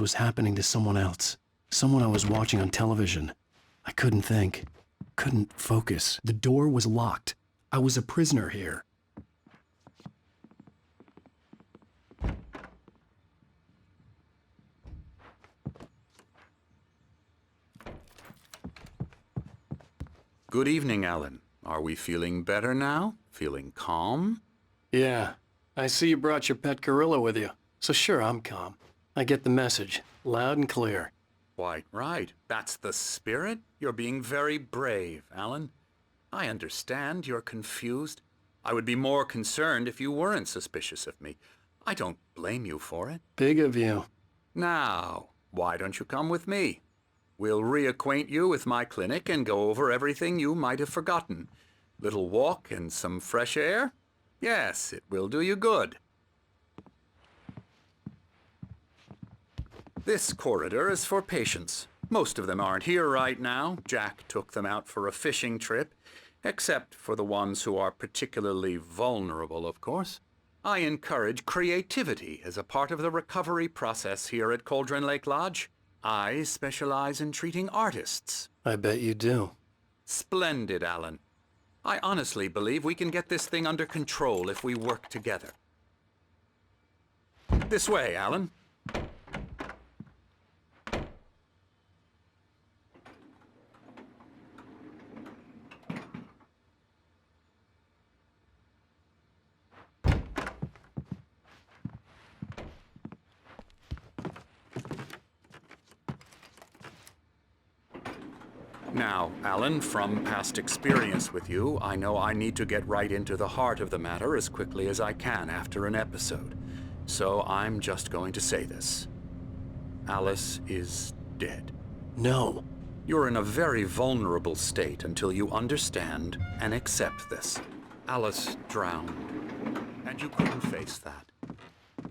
was happening to someone else. Someone I was watching on television. I couldn't think. Couldn't focus. The door was locked. I was a prisoner here. Good evening, Alan. Are we feeling better now? Feeling calm? Yeah. I see you brought your pet gorilla with you. So sure, I'm calm. I get the message. Loud and clear. Quite right. That's the spirit. You're being very brave, Alan. I understand you're confused. I would be more concerned if you weren't suspicious of me. I don't blame you for it. Big of you. Now, why don't you come with me? We'll reacquaint you with my clinic and go over everything you might have forgotten. Little walk and some fresh air? Yes, it will do you good. This corridor is for patients. Most of them aren't here right now. Jack took them out for a fishing trip, except for the ones who are particularly vulnerable, of course. I encourage creativity as a part of the recovery process here at Cauldron Lake Lodge. I specialize in treating artists. I bet you do. Splendid, Alan. I honestly believe we can get this thing under control if we work together. This way, Alan. Now, Alan, from past experience with you, I know I need to get right into the heart of the matter as quickly as I can after an episode. So I'm just going to say this. Alice is dead. No. You're in a very vulnerable state until you understand and accept this. Alice drowned, and you couldn't face that.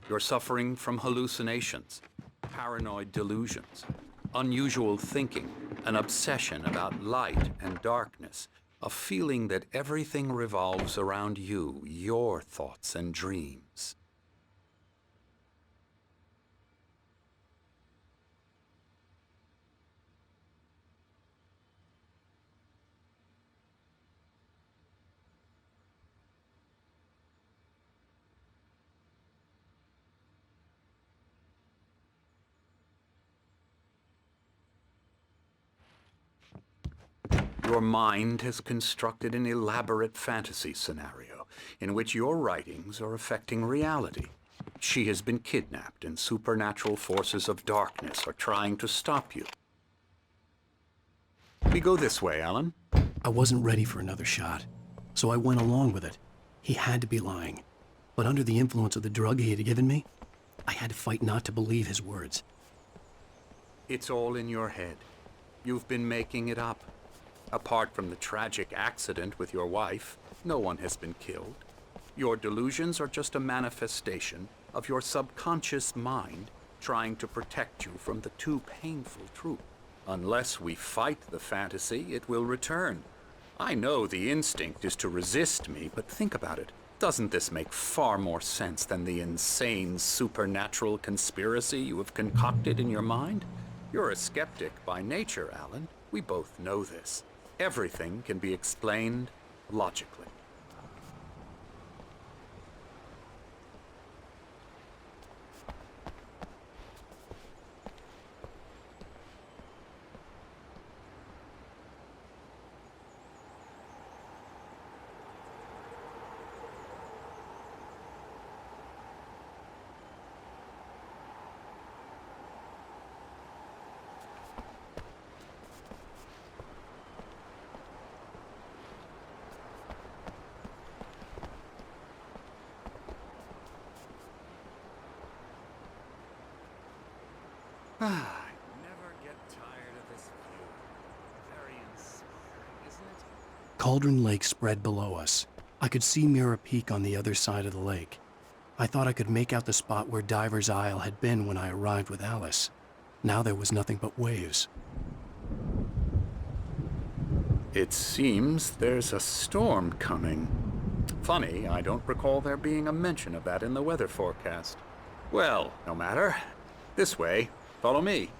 You're suffering from hallucinations, paranoid delusions, unusual thinking, an obsession about light and darkness, a feeling that everything revolves around you, your thoughts and dreams. Your mind has constructed an elaborate fantasy scenario in which your writings are affecting reality. She has been kidnapped and supernatural forces of darkness are trying to stop you. We go this way, Alan. I wasn't ready for another shot, so I went along with it. He had to be lying. But under the influence of the drug he had given me, I had to fight not to believe his words. It's all in your head. You've been making it up. Apart from the tragic accident with your wife, no one has been killed. Your delusions are just a manifestation of your subconscious mind trying to protect you from the too painful truth. Unless we fight the fantasy, it will return. I know the instinct is to resist me, but think about it. Doesn't this make far more sense than the insane supernatural conspiracy you have concocted in your mind? You're a skeptic by nature, Alan. We both know this. Everything can be explained logically. I never get tired of this view. Very inspiring, isn't it? Cauldron Lake spread below us. I could see Mirror Peak on the other side of the lake. I thought I could make out the spot where Diver's Isle had been when I arrived with Alice. Now there was nothing but waves. It seems there's a storm coming. Funny, I don't recall there being a mention of that in the weather forecast. Well, no matter. This way. Follow me.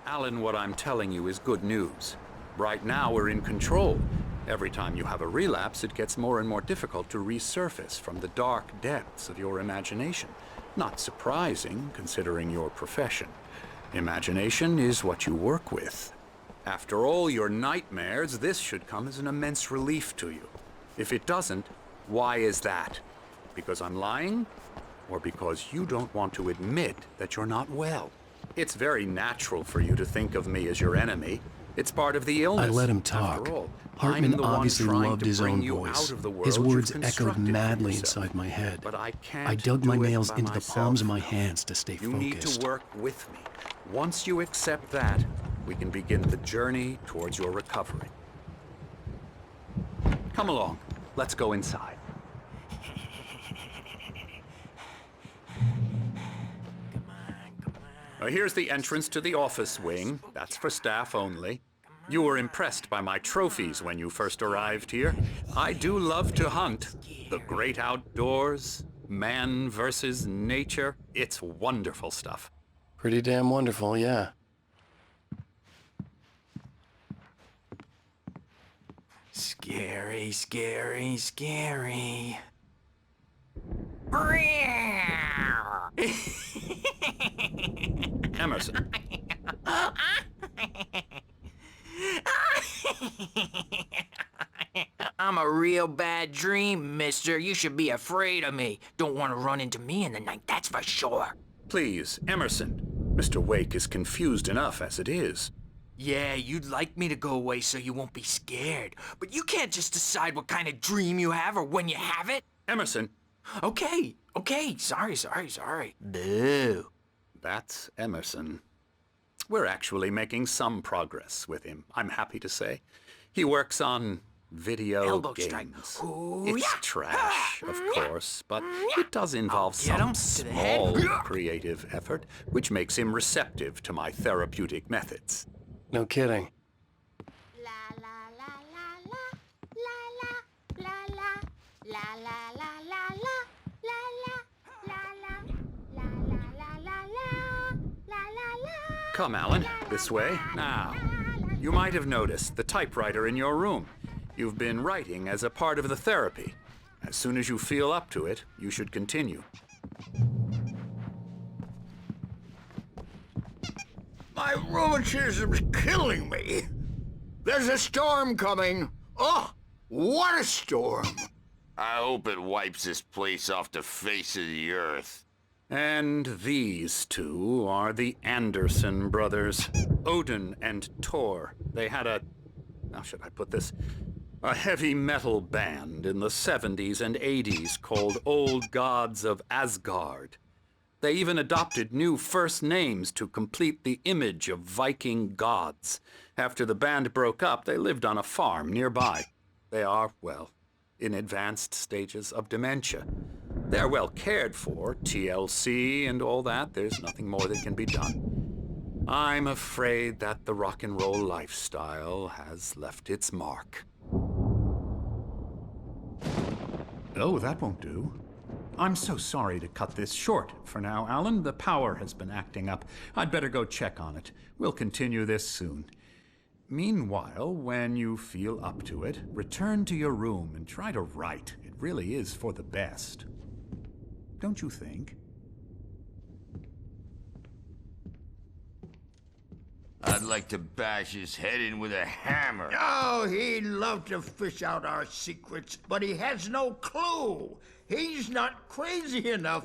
Alan, what I'm telling you is good news. Right now, we're in control. Every time you have a relapse, it gets more and more difficult to resurface from the dark depths of your imagination. Not surprising, considering your profession. Imagination is what you work with. After all your nightmares, this should come as an immense relief to you. If it doesn't, why is that? Because I'm lying? Or because you don't want to admit that you're not well? It's very natural for you to think of me as your enemy. It's part of the illness. I let him talk. After all, Hartman I'm the one obviously trying loved to his bring own you voice. out of the world His you've words echoed constructed for madly yourself. inside my head. But I can't I dug do my it nails by into the myself. palms of my hands to stay You focused. need to work with me. Once you accept that, we can begin the journey towards your recovery. Come along. Let's go inside. Now, here's the entrance to the office wing. That's for staff only. You were impressed by my trophies when you first arrived here. I do love to hunt. The great outdoors, man versus nature. It's wonderful stuff. Pretty damn wonderful, yeah. Scary, scary, scary. Emerson. I'm a real bad dream, mister. You should be afraid of me. Don't want to run into me in the night, that's for sure. Please, Emerson. Mr. Wake is confused enough as it is. Yeah, you'd like me to go away so you won't be scared. But you can't just decide what kind of dream you have or when you have it. Emerson. Okay, sorry. Boo. That's Emerson. We're actually making some progress with him, I'm happy to say. He works on video Elbow games. strike. Ooh, It's yeah. trash, of course, but it does involve Get some him to the head. small creative effort, which makes him receptive to my therapeutic methods. No kidding. La la la la la la la la la la la la la la la la la. Come, Alan, this way. Now, you might have noticed the typewriter in your room. You've been writing as a part of the therapy. As soon as you feel up to it, you should continue. My rheumatism's killing me. There's a storm coming. Oh, what a storm. I hope it wipes this place off the face of the earth. And these two are the Anderson brothers, Odin and Tor. They had how should I put this? A heavy metal band in the 70s and 80s called Old Gods of Asgard. They even adopted new first names to complete the image of Viking gods. After the band broke up, they lived on a farm nearby. They are, well, in advanced stages of dementia. They're well cared for, TLC and all that. There's nothing more that can be done. I'm afraid that the rock and roll lifestyle has left its mark. Oh, that won't do. I'm so sorry to cut this short for now, Alan. The power has been acting up. I'd better go check on it. We'll continue this soon. Meanwhile, when you feel up to it, return to your room and try to write. It really is for the best. Don't you think? I'd like to bash his head in with a hammer. Oh, he'd love to fish out our secrets, but he has no clue. He's not crazy enough.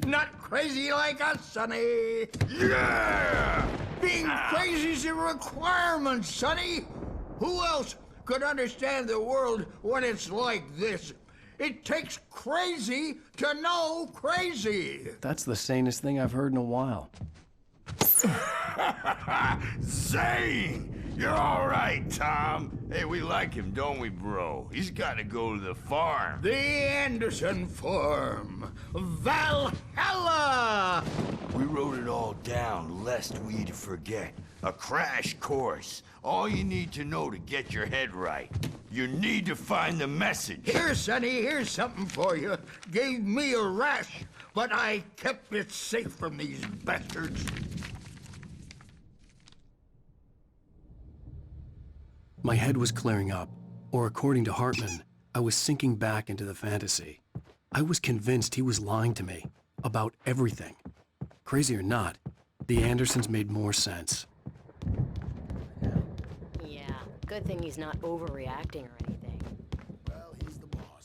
Not crazy like us, Sonny. Yeah! Being crazy's a requirement, Sonny. Who else could understand the world when it's like this? It takes crazy to know crazy. That's the sanest thing I've heard in a while. Zane! You're all right, Tom. Hey, we like him, don't we, bro? He's got to go to the farm. The Anderson Farm. Valhalla! We wrote it all down, lest we forget. A crash course. All you need to know to get your head right. You need to find the message. Here, Sonny, here's something for you. Gave me a rash but I kept it safe from these bastards. My head was clearing up, or according to Hartman, I was sinking back into the fantasy. I was convinced he was lying to me about everything. Crazy or not, the Andersons made more sense. Yeah, good thing he's not overreacting or anything. Well, he's the boss.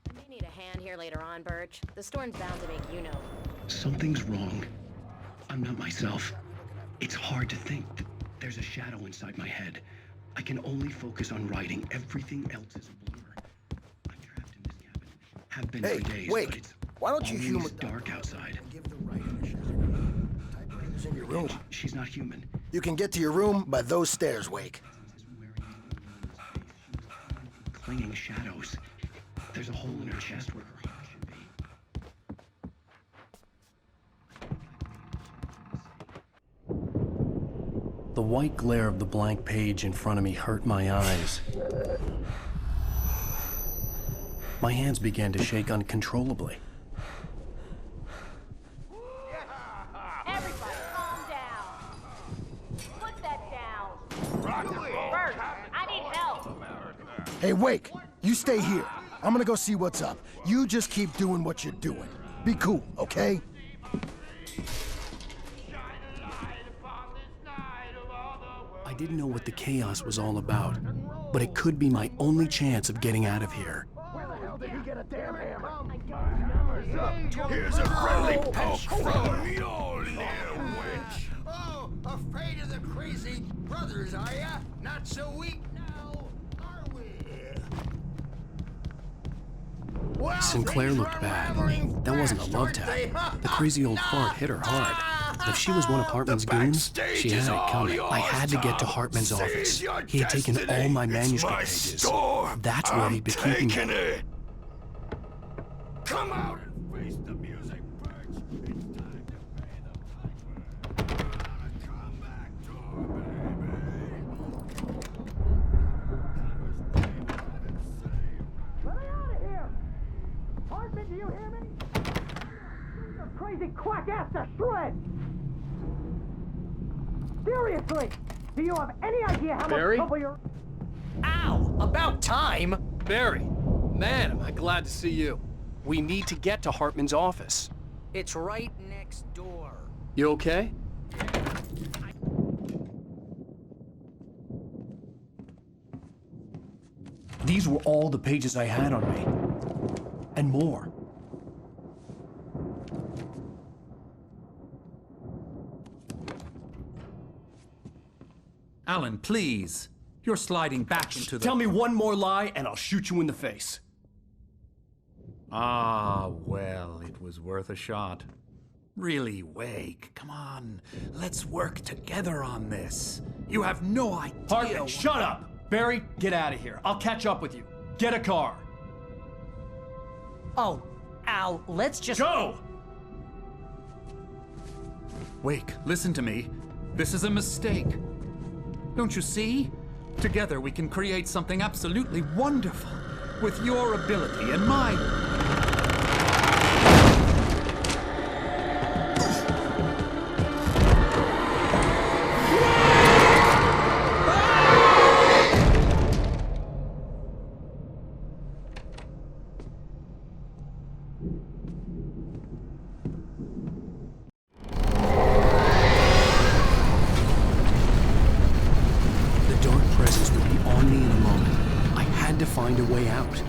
I may need a hand here later on, Birch. The storm's bound to make you know. Something's wrong. I'm not myself. It's hard to think. There's a shadow inside my head. I can only focus on writing. Everything else is a blur. I'm trapped in this cabin. Have been Hey, for days, wait. but it's Why don't you always humor... dark outside. Give the writing a shot. Typewriter's in your room. She's not human. You can get to your room by those stairs, Wake. Clinging shadows. There's a hole in her chest where her heart should be. The white glare of the blank page in front of me hurt my eyes. My hands began to shake uncontrollably. Everybody, calm down. Put that down. Bert, I need help. Hey, Wake, you stay here. I'm gonna go see what's up. You just keep doing what you're doing. Be cool, okay? I didn't know what the chaos was all about, but it could be my only chance of getting out of here. Where the hell did he get a damn hammer? Here's a friendly poke from your little witch. Oh, afraid of the crazy brothers, are ya? Not so weak now, are we? Well, Sinclair things looked are bad. unraveling That wasn't a fast, love aren't tap. they? The crazy old fart hit her hard. If she was one of Hartman's goons, she had it coming. I had to get to Hartman's office. He had taken all my manuscript pages. That's where he'd been keeping them. It. Come out and face the music, Birch. It's time to pay the piper. Come back door, Let me out of here! Hartman, do you hear me? Your crazy quack ass to shreds! Seriously! Do you have any idea how Barry? much trouble you're... Ow! About time! Barry, man, am I glad to see you. We need to get to Hartman's office. It's right next door. You okay? These were all the pages I had on me. And more. Alan, please. You're sliding back into the... Tell me one more lie and I'll shoot you in the face. Ah, well, it was worth a shot. Really, Wake, come on. Let's work together on this. You have no idea... Hartman, shut up! Barry, get out of here. I'll catch up with you. Get a car. Oh, Al, let's just... Go! Wake, listen to me. This is a mistake. Don't you see? Together we can create something absolutely wonderful. With your ability and mine. The dark presence would be on me in a moment. I had to find a way out.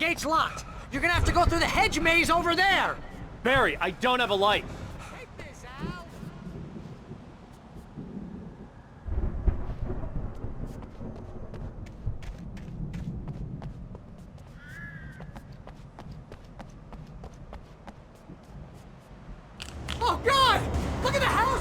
gate's locked. You're gonna have to go through the hedge maze over there. Barry, I don't have a light. Take this, Al. Oh, God! Look at the house!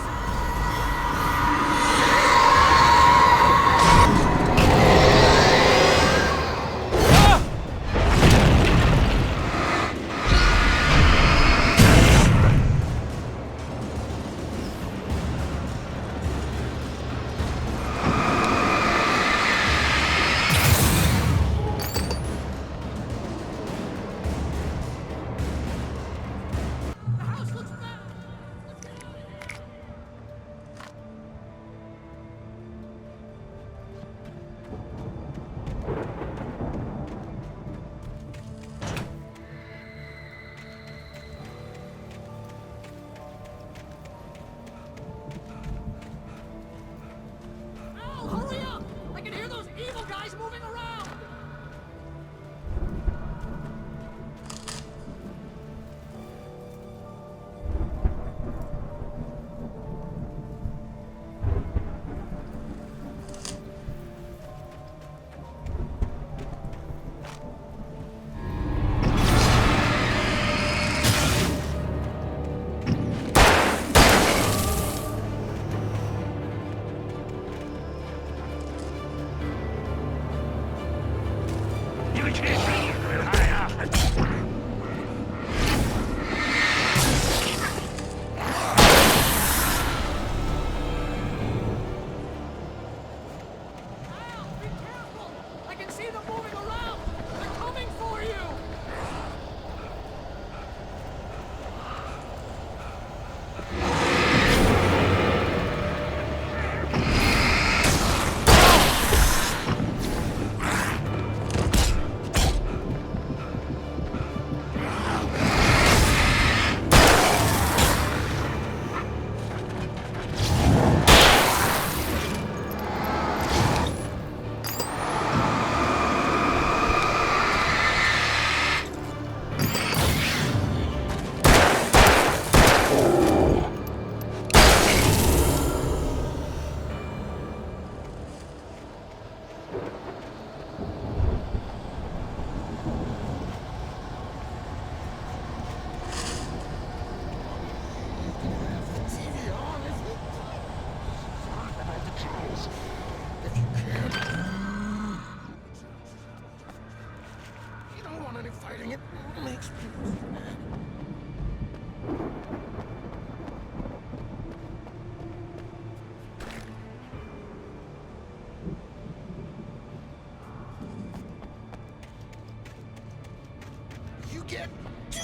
Get 2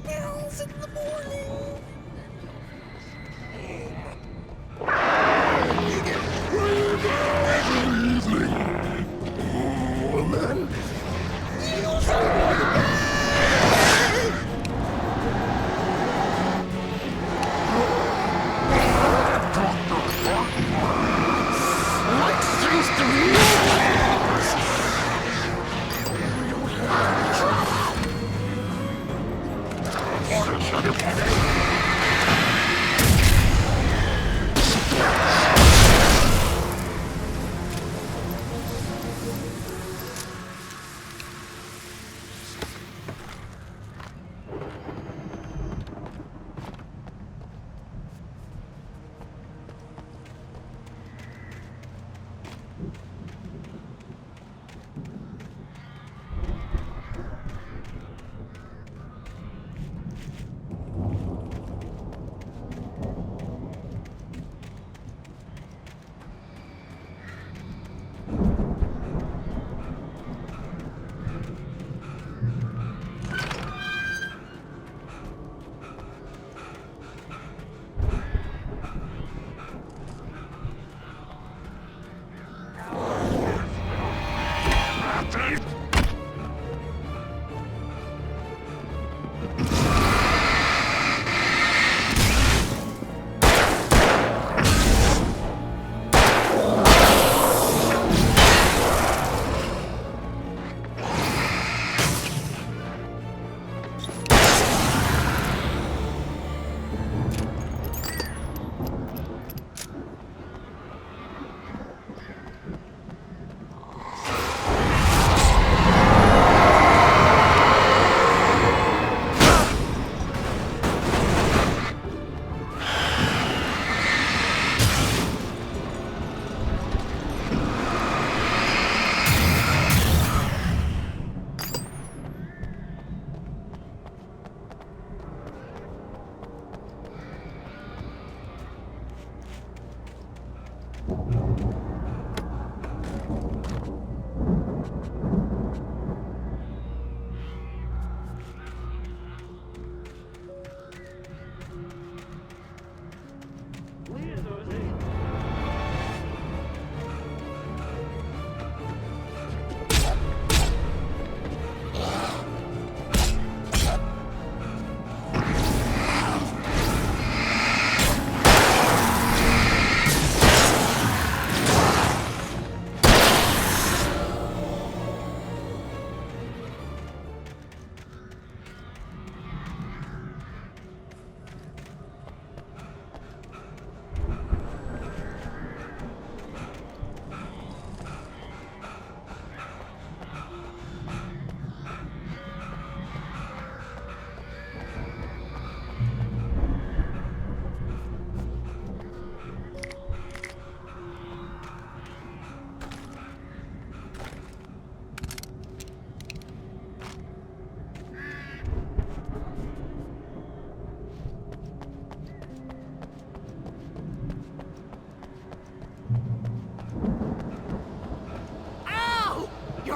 pills in the morning. You get 1 pill every evening. And then you survive. Like things to me.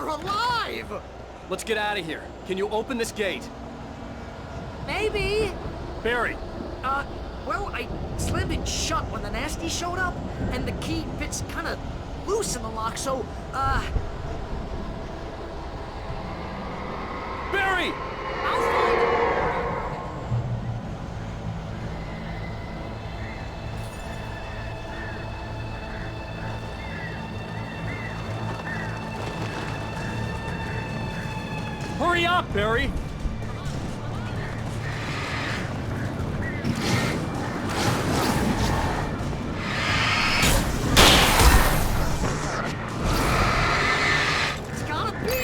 You're alive! Let's get out of here. Can you open this gate? Maybe. Barry! Well, I slammed it shut when the nasty showed up, and the key fits kind of loose in the lock, so, Barry! I'll find it. Hurry up, Barry! It's gotta be.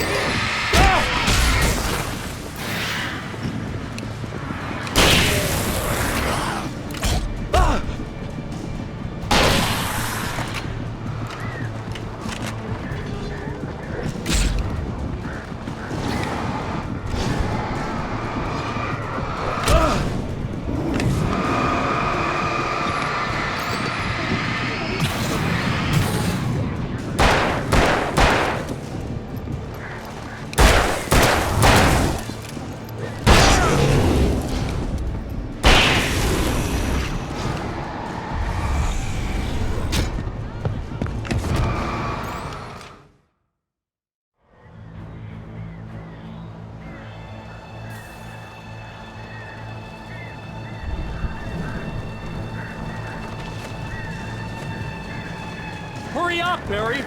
Hurry up, Barry!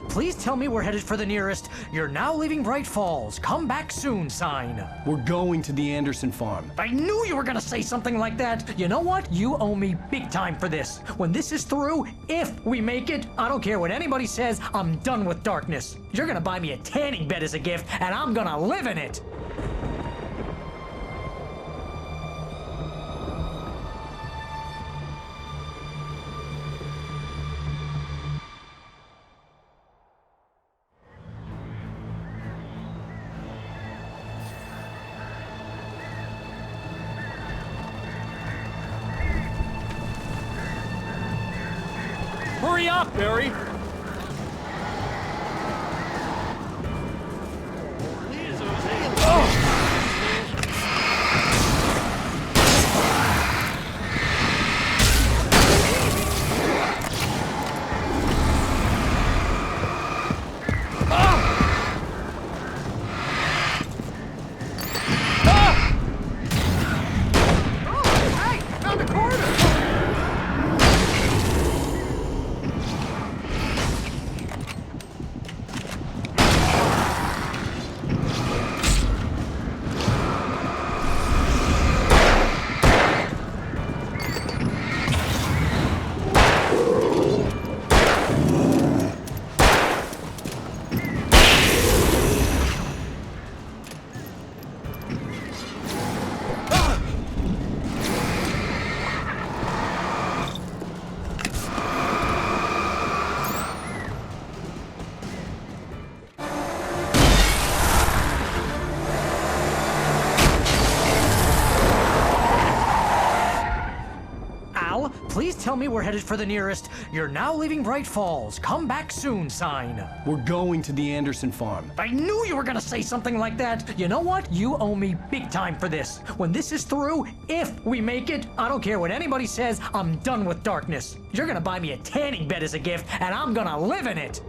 Please tell me we're headed for the nearest "You're now leaving Bright Falls. Come back soon" sign. We're going to the Anderson farm. I knew you were gonna say something like that. You know what? You owe me big time for this. When this is through, if we make it, I don't care what anybody says, I'm done with darkness. You're gonna buy me a tanning bed as a gift, and I'm gonna live in it. Hurry up, Barry! tell me we're headed for the nearest "You're now leaving Bright Falls. Come back soon" sign. We're going to the Anderson farm. I knew you were gonna say something like that. You know what? You owe me big time for this. When this is through, if we make it, I don't care what anybody says, I'm done with darkness. You're gonna buy me a tanning bed as a gift, and I'm gonna live in it.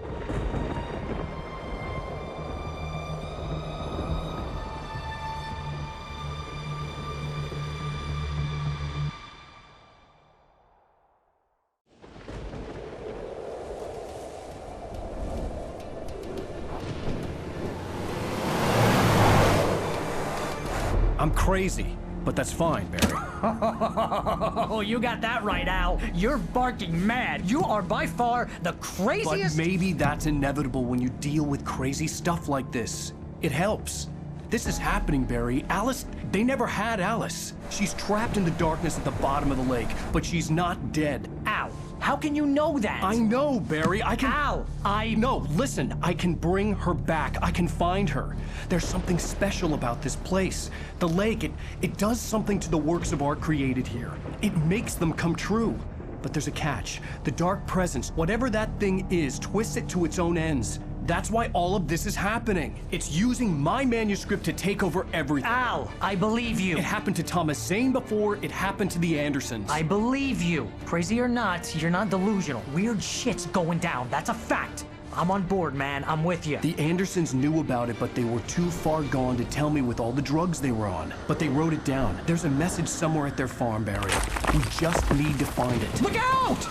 I'm crazy, but that's fine, Barry. Oh, you got that right, Al. You're barking mad. You are by far the craziest. But maybe that's inevitable when you deal with crazy stuff like this. It helps. This is happening, Barry. Alice, they never had Alice. She's trapped in the darkness at the bottom of the lake, but she's not dead. Al, how can you know that? I know, Barry. I can... Al, No, listen. I can bring her back. I can find her. There's something special about this place. The lake, it does something to the works of art created here. It makes them come true. But there's a catch. The dark presence, whatever that thing is, twists it to its own ends. That's why all of this is happening. It's using my manuscript to take over everything. Al, I believe you. It happened to Thomas Zane before, it happened to the Andersons. I believe you. Crazy or not, you're not delusional. Weird shit's going down. That's a fact. I'm on board, man. I'm with you. The Andersons knew about it, but they were too far gone to tell me with all the drugs they were on. But they wrote it down. There's a message somewhere at their farm, Barry. We just need to find it. Look out!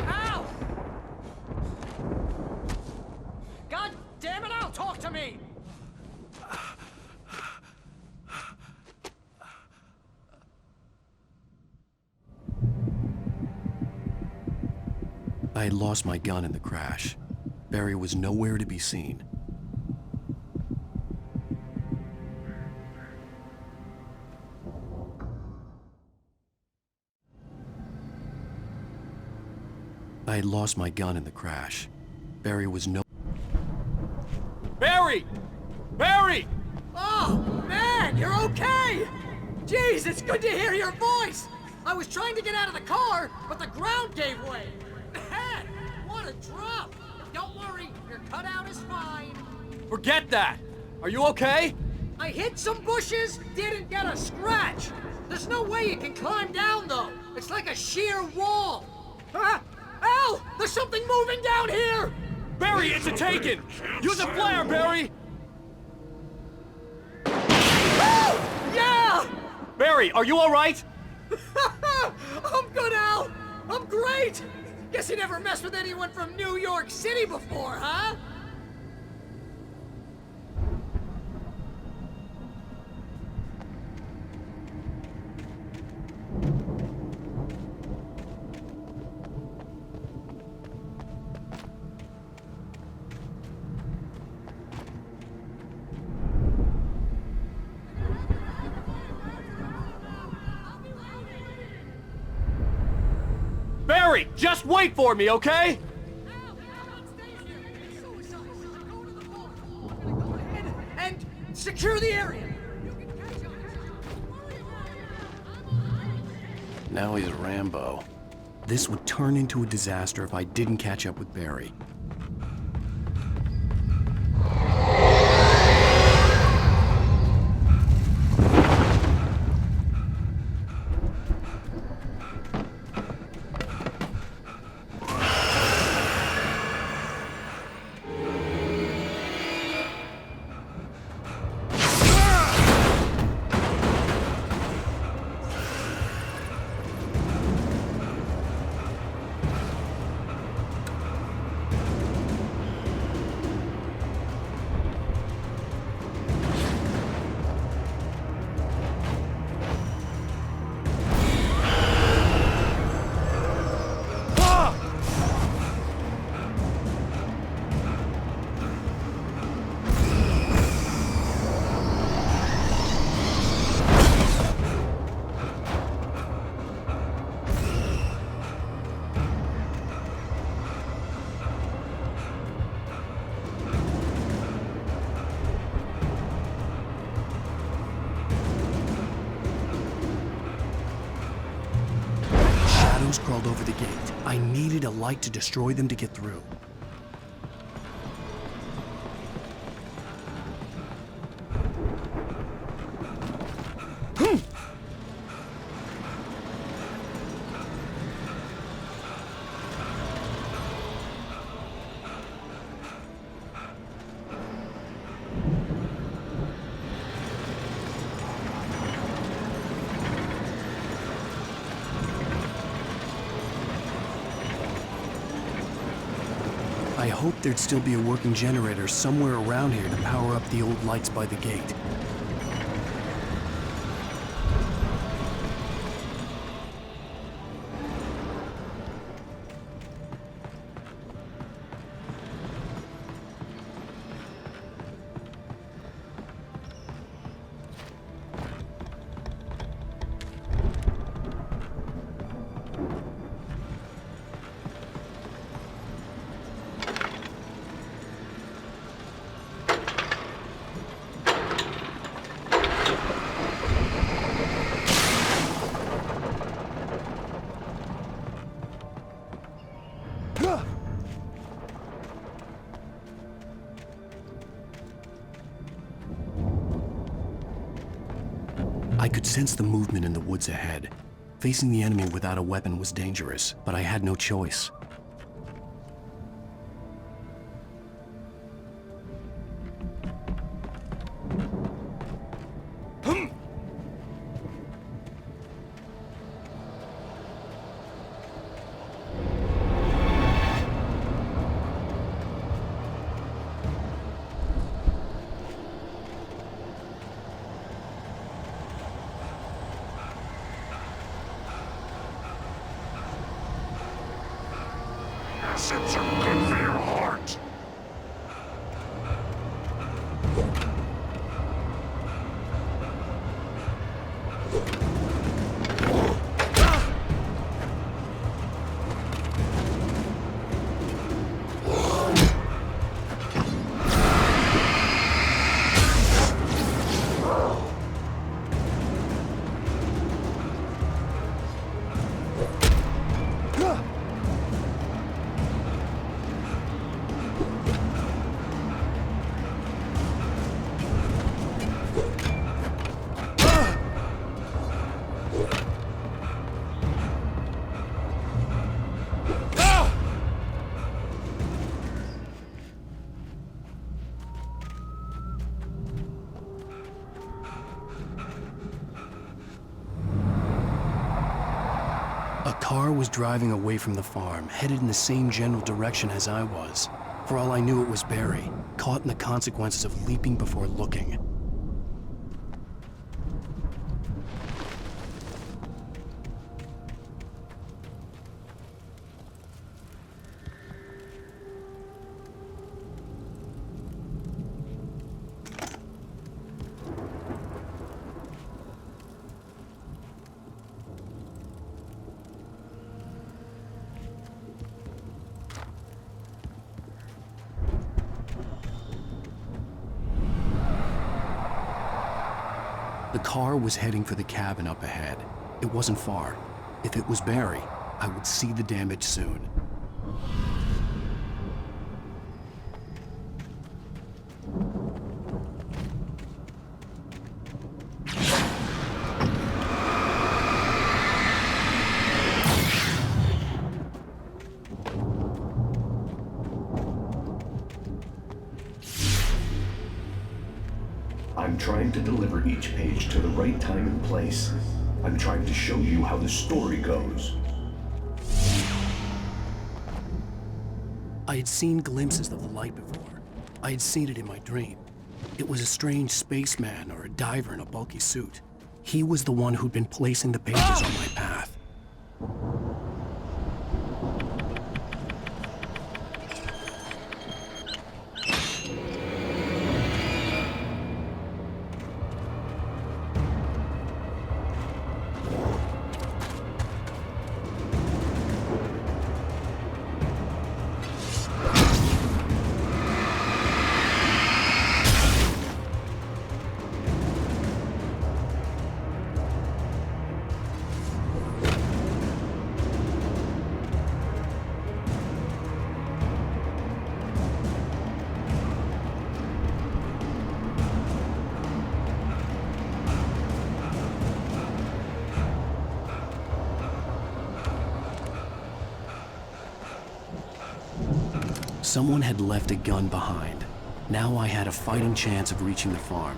Al! God damn it, Al, talk to me! I had lost my gun in the crash. Barry was nowhere to be seen. I had lost my gun in the crash. Barry was no... Barry! Barry! Oh, man, you're okay! Jeez, it's good to hear your voice! I was trying to get out of the car, but the ground gave way. Man, what a drop! Don't worry, your cutout is fine. Forget that! Are you okay? I hit some bushes, didn't get a scratch. There's no way you can climb down, though. It's like a sheer wall. Ah! Al! There's something moving down here! Barry, it's a taken! Use a flare, Barry! Yeah! Barry, are you alright? I'm good, Al! I'm great! Guess you never messed with anyone from New York City before, huh? Barry, just wait for me, okay? And secure the area. Now he's Rambo. This would turn into a disaster if I didn't catch up with Barry. piled over the gate. I needed a light to destroy them to get through. I hoped there'd still be a working generator somewhere around here to power up the old lights by the gate. I could sense the movement in the woods ahead. Facing the enemy without a weapon was dangerous, but I had no choice. Acids are good for your heart. A car was driving away from the farm, headed in the same general direction as I was. For all I knew, it was Barry, caught in the consequences of leaping before looking. The car was heading for the cabin up ahead. It wasn't far. If it was Barry, I would see the damage soon. I'm trying to deliver each page to the right time and place. I'm trying to show you how the story goes. I had seen glimpses of the light before. I had seen it in my dream. It was a strange spaceman or a diver in a bulky suit. He was the one who'd been placing the pages on my path. Someone had left a gun behind. Now I had a fighting chance of reaching the farm.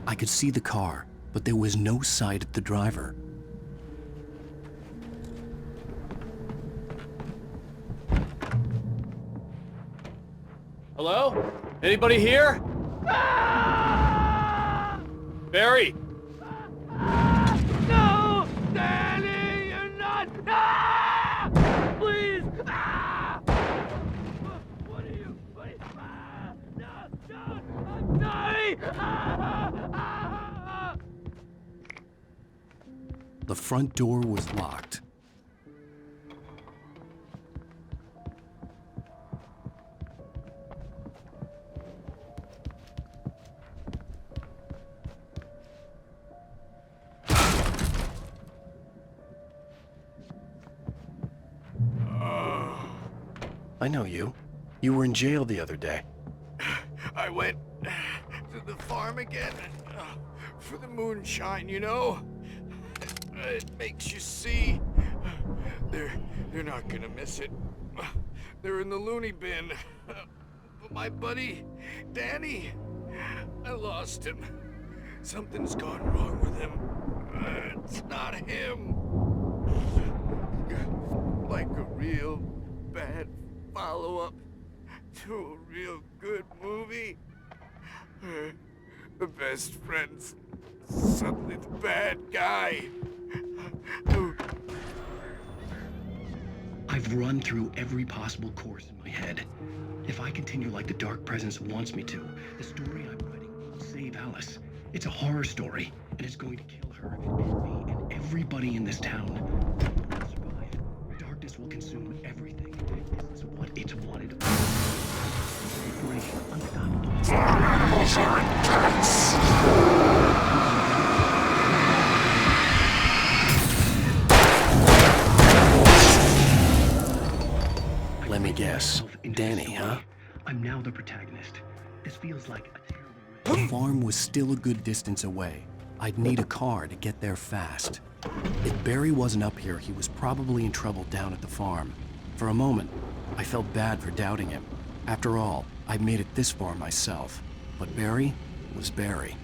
I could see the car, but there was no sight of the driver. Hello? Anybody here? Barry! No! Danny, you're not! Ah! Please! Ah! What are you? No! No! I'm sorry! The front door was locked. I know you. You were in jail the other day. I went to the farm again for the moonshine, you know? It makes you see. They're not gonna miss it. They're in the loony bin. But my buddy, Danny, I lost him. Something's gone wrong with him. It's not him. Like a real bad follow-up to a real good movie. The best friend's suddenly the bad guy. I've run through every possible course in my head. If I continue like the Dark Presence wants me to, the story I'm writing will save Alice. It's a horror story, and it's going to kill her and me and everybody in this town. No one will survive. Darkness will consume everything. This is what it's wanted. Brink, Let me guess. Danny, huh? I'm now the protagonist. This feels like a terrible risk. The farm was still a good distance away. I'd need a car to get there fast. If Barry wasn't up here, he was probably in trouble down at the farm. For a moment, I felt bad for doubting him. After all, I made it this far myself. But Barry was Barry.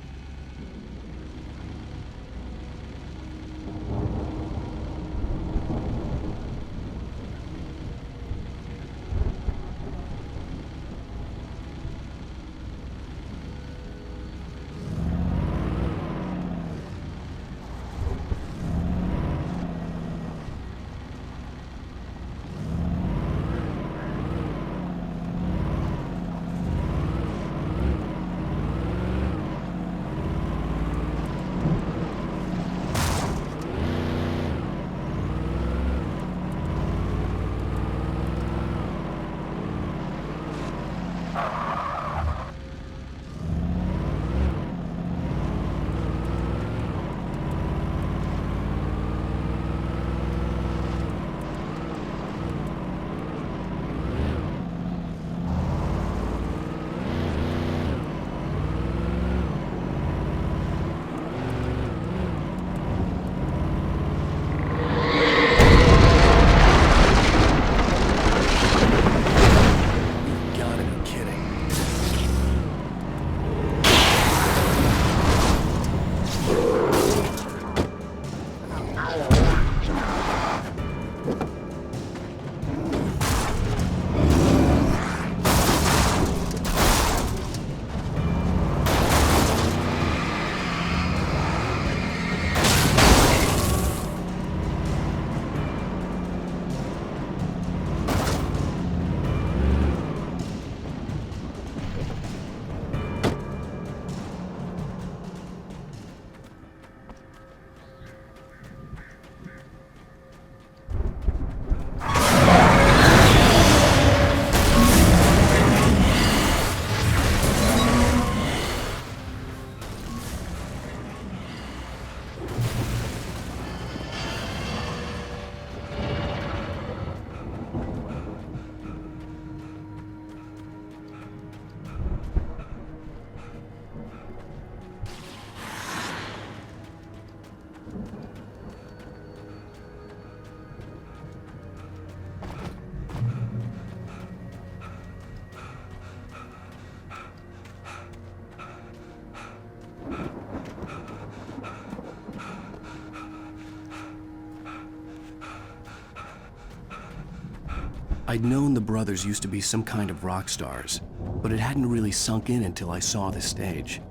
I'd known the brothers used to be some kind of rock stars, but it hadn't really sunk in until I saw the stage.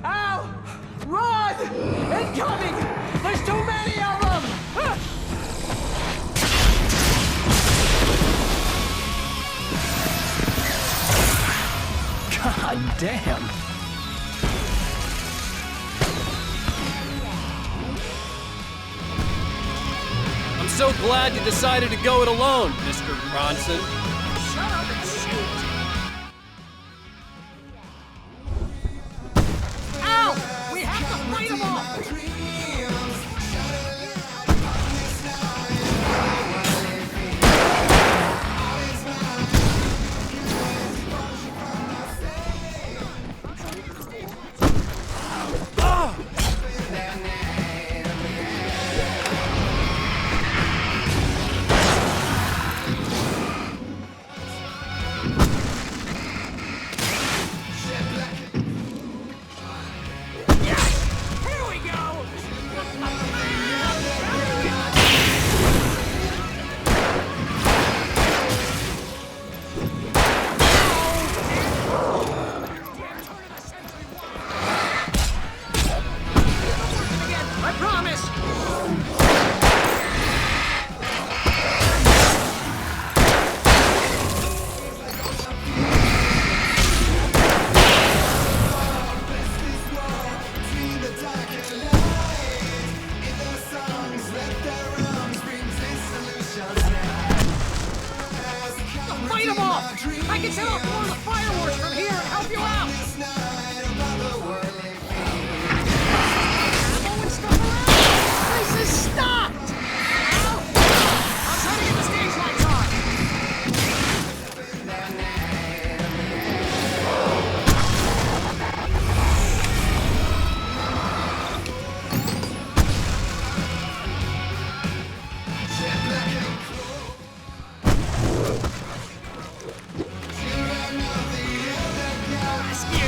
Al! Run! Incoming! There's too many of them! God damn! I'm so glad you decided to go it alone, Mr. Bronson. Shut up and shoot! Al! We have to fight them all! I promise! Fight them all! I can set off more of the fireworks from here and help you out! Ammo and stuff around! This is stopped! Al! I'll try to get the stage lights on! Let's get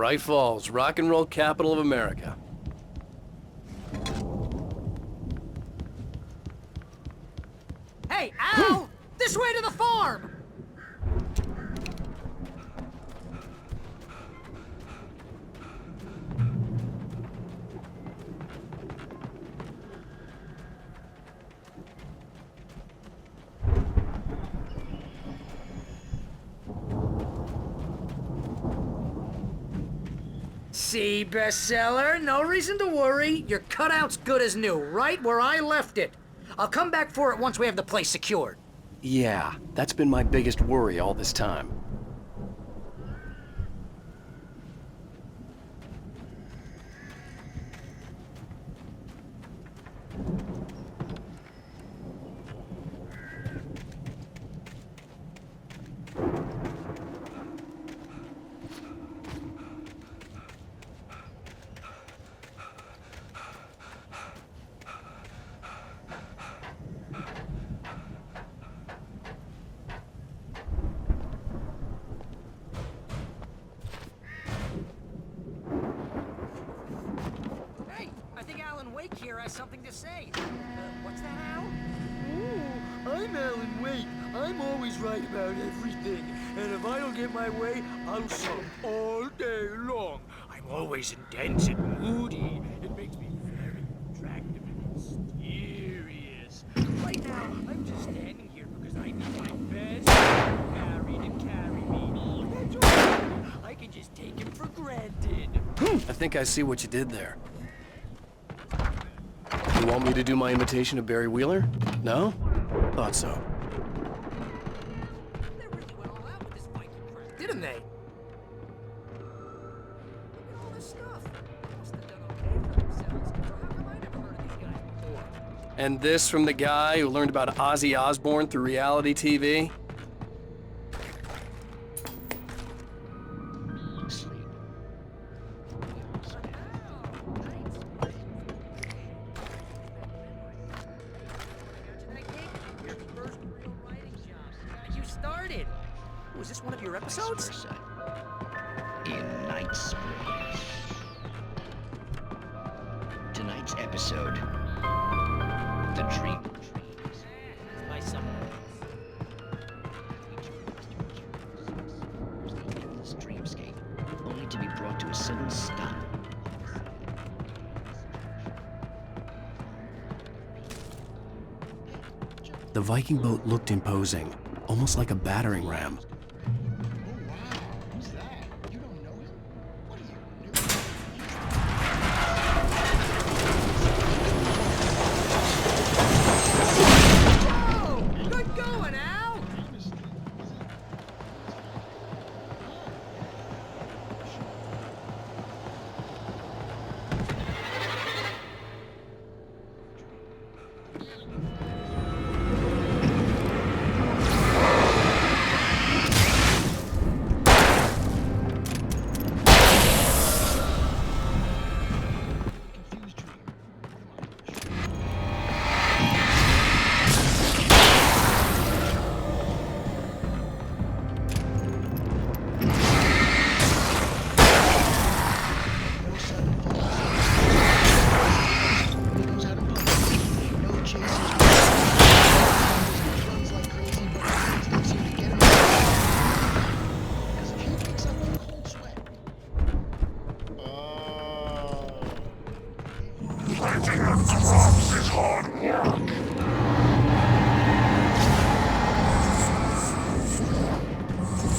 Bright Falls, rock and roll capital of America. Hey, Al! This way to the farm! See, bestseller? No reason to worry. Your cutout's good as new, right where I left it. I'll come back for it once we have the place secured. Yeah, that's been my biggest worry all this time. Hey, I think Alan Wake here has something to say. What's that, Al? Ooh, I'm Alan Wake. I'm always right about everything. And if I don't get my way, I'll sulk all day long. I'm always intense and moody. It makes me very attractive and mysterious. Right now, I'm just standing here because I need my best friend married and carry me. That's all. I can just take him for granted. I think I see what you did there. You want me to do my imitation of Barry Wheeler? No? Thought so. They really went all out with this Viking crap, didn't they? Look at all this stuff. They must have done okay for themselves. How come I never heard of these guys before? And this from the guy who learned about Ozzy Osbourne through reality TV? You started. Was this one of your episodes? In Night Springs. Tonight's episode, The Dream. By someone. This dreamscape, only to be brought to a sudden stop. The Viking boat looked imposing, almost like a battering ram. Good going, Al!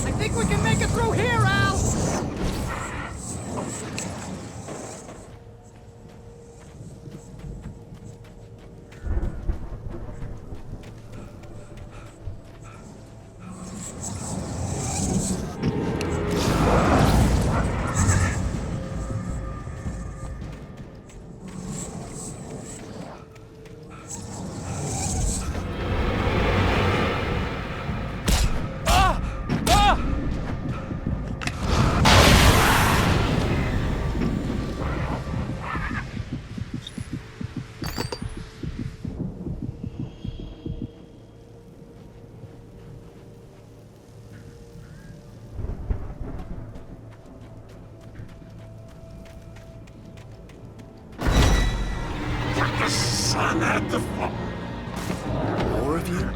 I think we can make it through here, Al! More of you?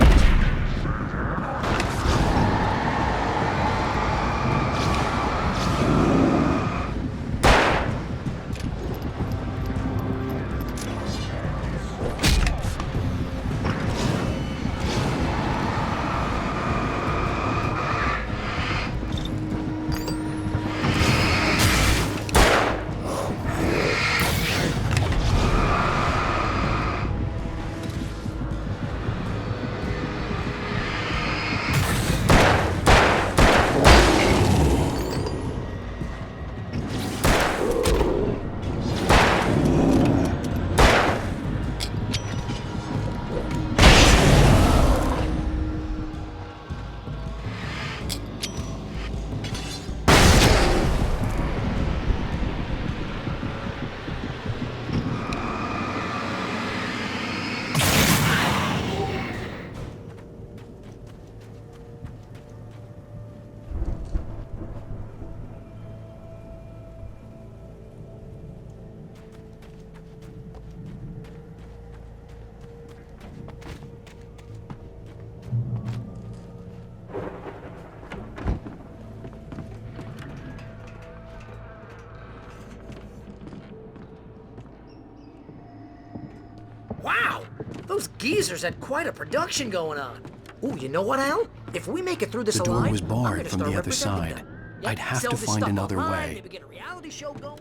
Wow! Those geezers had quite a production going on. Ooh, you know what, Al? If we make it through this The door alive, was I'm barred gonna from start the other representing side. them. Yep, I'd have sell to this find stuff another online, way. maybe get a reality show going,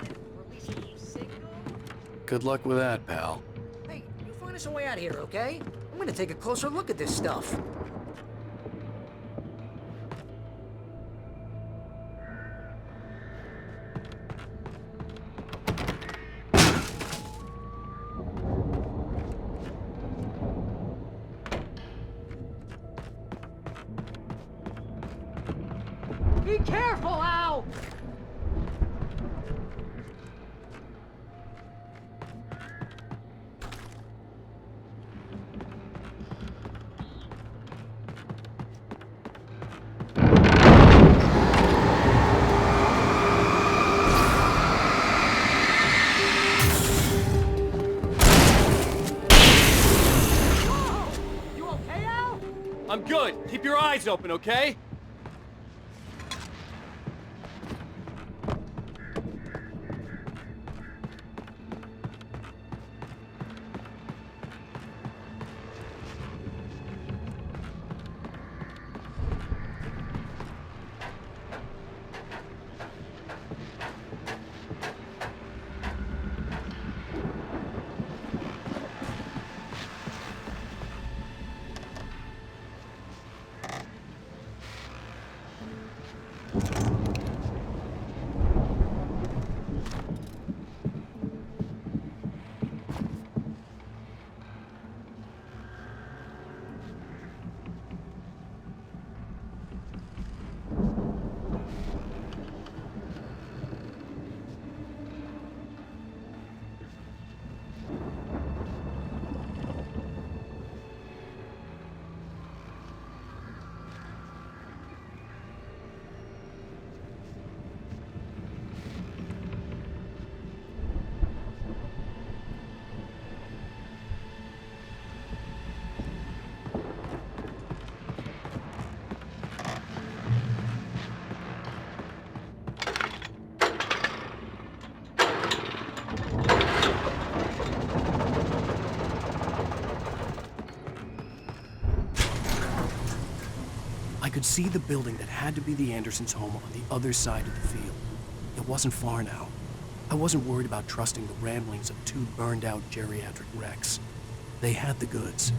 release a new single. Good luck with that, pal. Hey, you find us a way out of here, okay? I'm gonna take a closer look at this stuff. Be careful, Al! You okay, Al? I'm good. Keep your eyes open, okay? I could see the building that had to be the Andersons' home on the other side of the field. It wasn't far now. I wasn't worried about trusting the ramblings of two burned-out geriatric wrecks. They had the goods.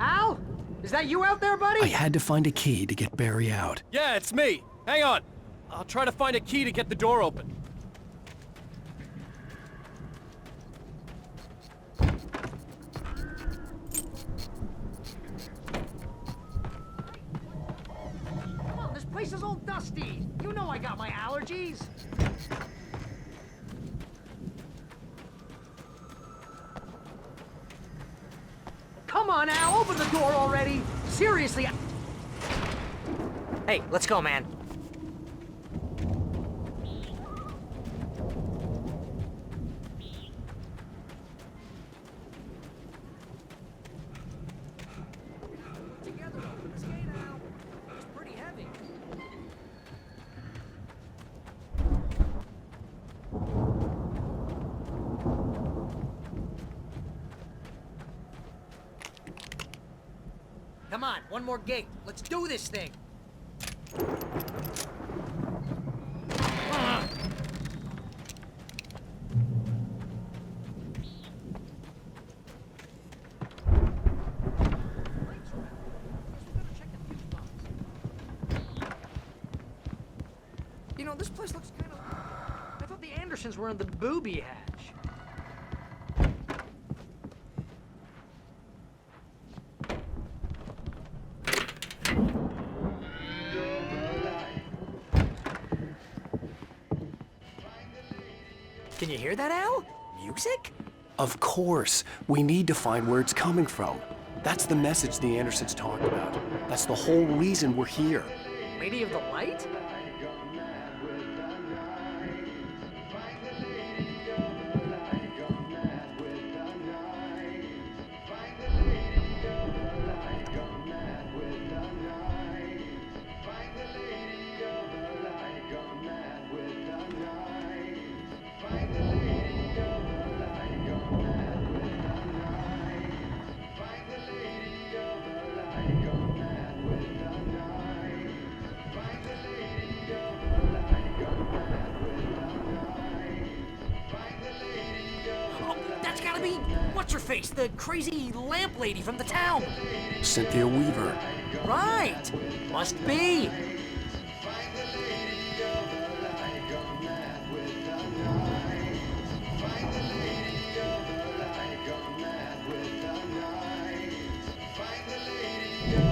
Al? Is that you out there, buddy? I had to find a key to get Barry out. Yeah, it's me. Hang on. I'll try to find a key to get the door open. Come on, this place is all dusty. You know I got my allergies. Come on, Al, open the door already. Seriously. Hey, let's go, man. Together, open this gate, Al. It's pretty heavy. Come on, one more gate. Let's do this thing. You know, this place looks kind of... I thought the Andersons were in the booby hatch. Can you hear that, Al? Music? Of course. We need to find where it's coming from. That's the message the Andersons talked about. That's the whole reason we're here. Lady of the Light? That's gotta be what's-her-face, the crazy lamp lady from the town. Cynthia Weaver. Right. Must be.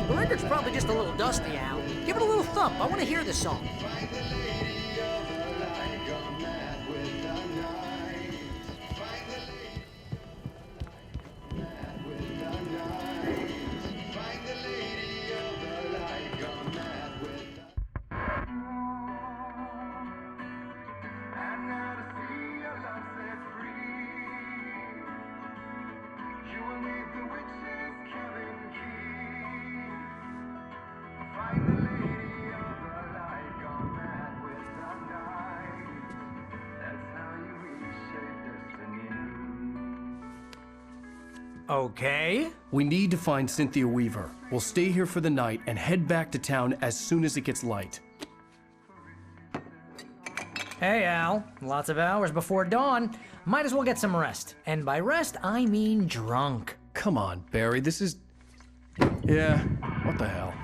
The record's probably just a little dusty, Al. Give it a little thump. I want to hear this song. Okay. We need to find Cynthia Weaver. We'll stay here for the night and head back to town as soon as it gets light. Hey, Al. Lots of hours before dawn. Might as well get some rest. And by rest, I mean drunk. Come on, Barry, this is... Yeah, what the hell?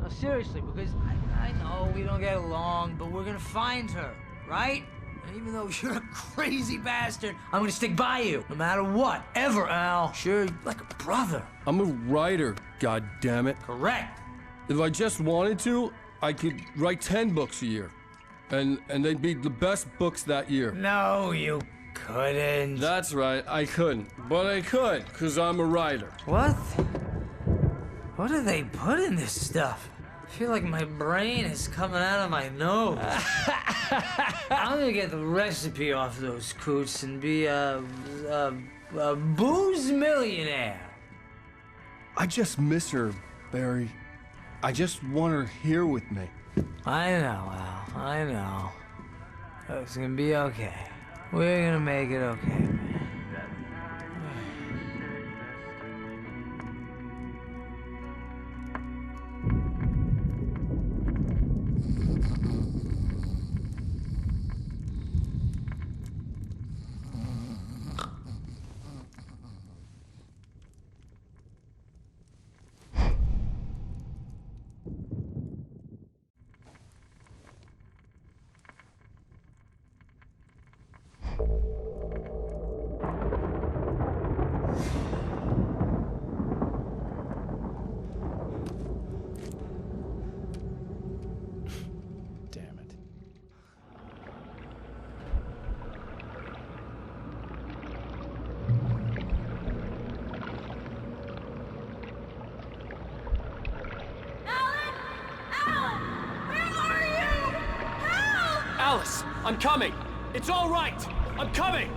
No, seriously, because I know we don't get along, but we're gonna find her, right? And even though you're a crazy bastard, I'm gonna stick by you, no matter what, ever, Al. Sure, like a brother. I'm a writer, goddammit. Correct. If I just wanted to, I could write 10 books a year. And they'd be the best books that year. No, you couldn't. That's right, I couldn't. But I could, because I'm a writer. What? What do they put in this stuff? I feel like my brain is coming out of my nose. I'm gonna get the recipe off those coots and be a booze millionaire. I just miss her, Barry. I just want her here with me. I know, Al. I know. It's gonna be okay. We're gonna make it okay, man. Alice, I'm coming! It's all right! I'm coming!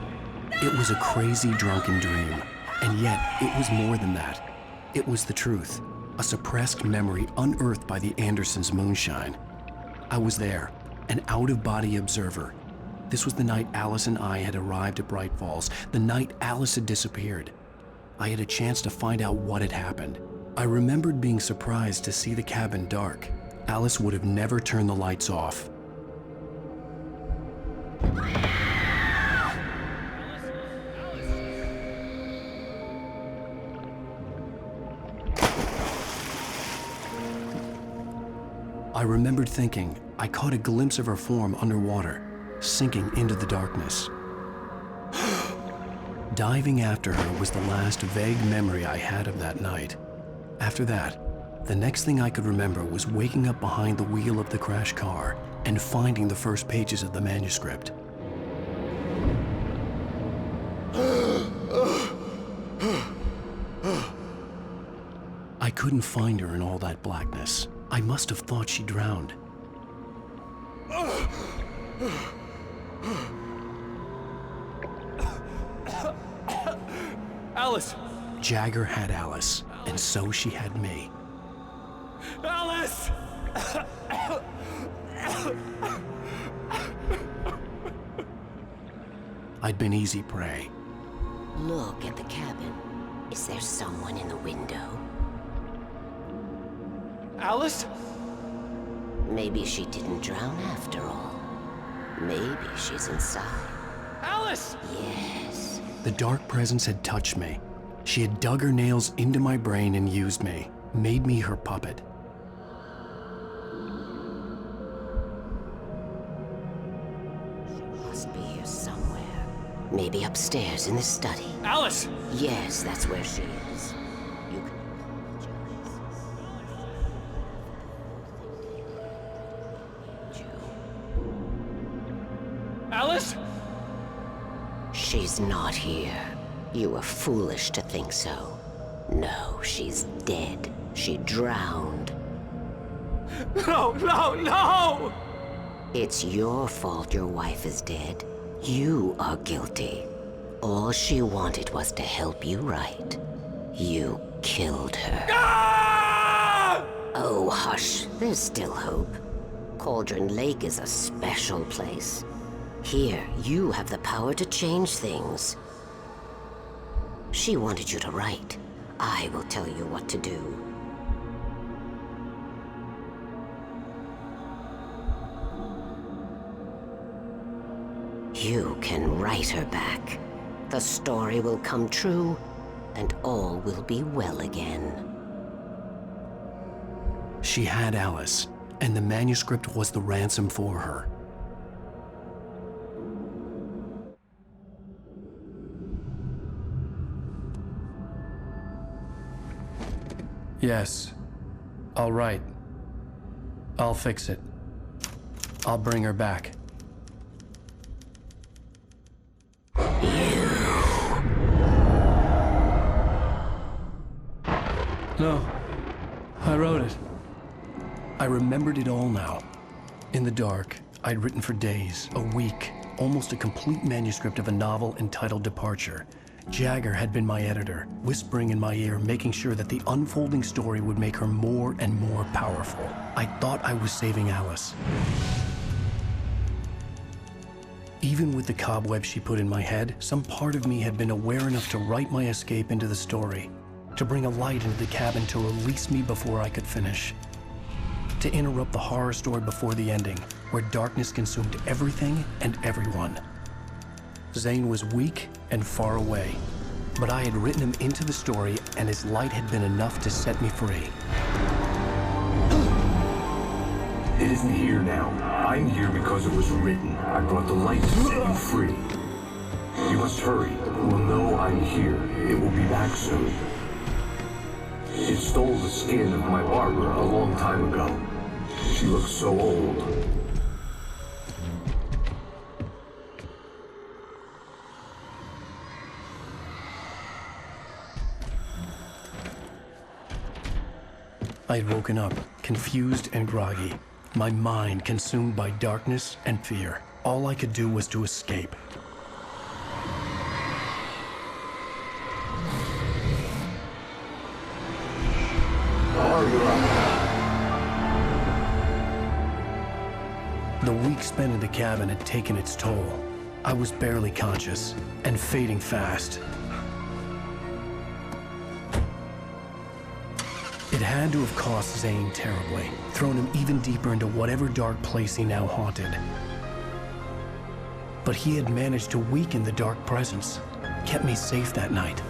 It was a crazy, drunken dream, and yet it was more than that. It was the truth, a suppressed memory unearthed by the Andersons' moonshine. I was there, an out-of-body observer. This was the night Alice and I had arrived at Bright Falls, the night Alice had disappeared. I had a chance to find out what had happened. I remembered being surprised to see the cabin dark. Alice would have never turned the lights off. I remembered thinking I caught a glimpse of her form underwater, sinking into the darkness. Diving after her was the last vague memory I had of that night. After that, the next thing I could remember was waking up behind the wheel of the crashed car and finding the first pages of the manuscript. I couldn't find her in all that blackness. I must have thought she drowned. Alice! Jagger had Alice, and so she had me. Alice! I'd been easy prey. Look at the cabin. Is there someone in the window? Alice? Maybe she didn't drown after all. Maybe she's inside. Alice! Yes. The dark presence had touched me. She had dug her nails into my brain and used me, made me her puppet. She must be here somewhere. Maybe upstairs in the study. Alice! Yes, that's where she is. You can apologize. Alice? She's not here. You were foolish to think so. No, she's dead. She drowned. No, no, no! It's your fault your wife is dead. You are guilty. All she wanted was to help you right. You killed her. Ah! Oh, hush. There's still hope. Cauldron Lake is a special place. Here, you have the power to change things. She wanted you to write. I will tell you what to do. You can write her back. The story will come true, and all will be well again. She had Alice, and the manuscript was the ransom for her. Yes. All right. I'll fix it. I'll bring her back. No. I wrote it. I remembered it all now. In the dark, I'd written for days, a week, almost a complete manuscript of a novel entitled Departure. Jagger had been my editor, whispering in my ear, making sure that the unfolding story would make her more and more powerful. I thought I was saving Alice. Even with the cobweb she put in my head, some part of me had been aware enough to write my escape into the story, to bring a light into the cabin to release me before I could finish, to interrupt the horror story before the ending, where darkness consumed everything and everyone. Zane was weak and far away, but I had written him into the story, and his light had been enough to set me free. It isn't here now. I'm here because it was written. I brought the light to set you free. You must hurry. It will know I'm here. It will be back soon. It stole the skin of my barber a long time ago. She looks so old. I had woken up, confused and groggy. My mind consumed by darkness and fear. All I could do was to escape. The week spent in the cabin had taken its toll. I was barely conscious and fading fast. It had to have cost Zane terribly, thrown him even deeper into whatever dark place he now haunted. But he had managed to weaken the dark presence, kept me safe that night.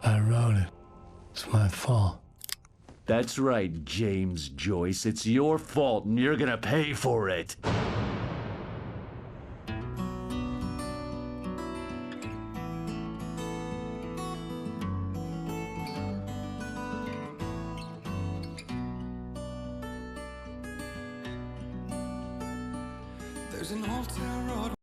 I wrote it. It's my fault. That's right, James Joyce. It's your fault, and you're gonna pay for it. There's an old town road